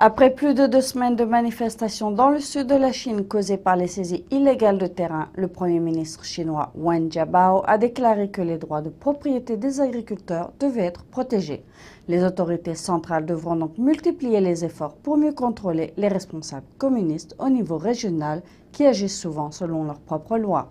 Après plus de 2 semaines de manifestations dans le sud de la Chine causées par les saisies illégales de terrain, le Premier ministre chinois Wen Jiabao a déclaré que les droits de propriété des agriculteurs devaient être protégés. Les autorités centrales devront donc multiplier les efforts pour mieux contrôler les responsables communistes au niveau régional qui agissent souvent selon leurs propres lois.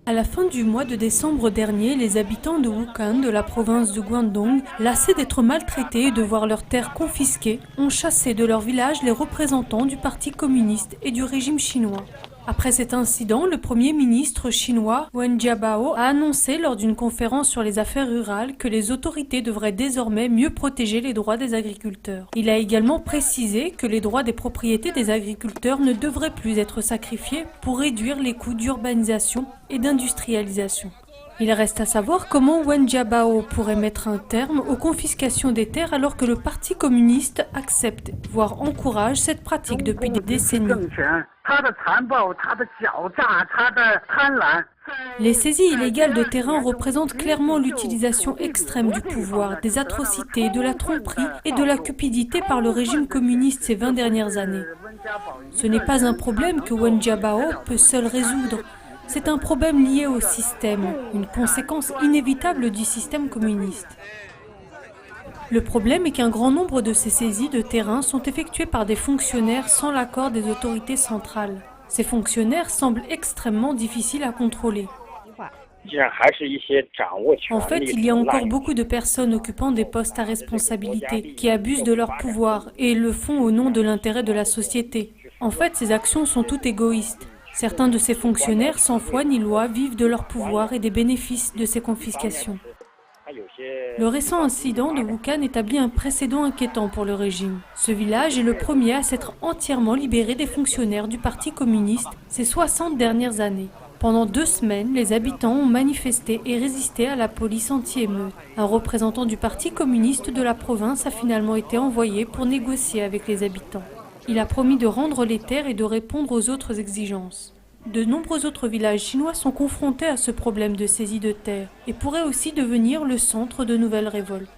À la fin du mois de décembre dernier, les habitants de Wuhan, de la province de Guangdong, lassés d'être maltraités et de voir leurs terres confisquées, ont chassé de leur village les représentants du Parti communiste et du régime chinois. Après cet incident, le Premier ministre chinois Wen Jiabao a annoncé lors d'une conférence sur les affaires rurales que les autorités devraient désormais mieux protéger les droits des agriculteurs. Il a également précisé que les droits des propriétés des agriculteurs ne devraient plus être sacrifiés pour réduire les coûts d'urbanisation et d'industrialisation. Il reste à savoir comment Wen Jiabao pourrait mettre un terme aux confiscations des terres alors que le Parti communiste accepte, voire encourage cette pratique depuis des décennies. Les saisies illégales de terrain représentent clairement l'utilisation extrême du pouvoir, des atrocités, de la tromperie et de la cupidité par le régime communiste ces 20 dernières années. Ce n'est pas un problème que Wen Jiabao peut seul résoudre. C'est un problème lié au système, une conséquence inévitable du système communiste. Le problème est qu'un grand nombre de ces saisies de terrain sont effectuées par des fonctionnaires sans l'accord des autorités centrales. Ces fonctionnaires semblent extrêmement difficiles à contrôler. En fait, il y a encore beaucoup de personnes occupant des postes à responsabilité qui abusent de leur pouvoir et le font au nom de l'intérêt de la société. En fait, ces actions sont toutes égoïstes. Certains de ces fonctionnaires, sans foi ni loi, vivent de leur pouvoir et des bénéfices de ces confiscations. Le récent incident de Wuhan établit un précédent inquiétant pour le régime. Ce village est le premier à s'être entièrement libéré des fonctionnaires du Parti communiste ces 60 dernières années. Pendant 2 semaines, les habitants ont manifesté et résisté à la police anti-émeute. Un représentant du Parti communiste de la province a finalement été envoyé pour négocier avec les habitants. Il a promis de rendre les terres et de répondre aux autres exigences. De nombreux autres villages chinois sont confrontés à ce problème de saisie de terres et pourraient aussi devenir le centre de nouvelles révoltes.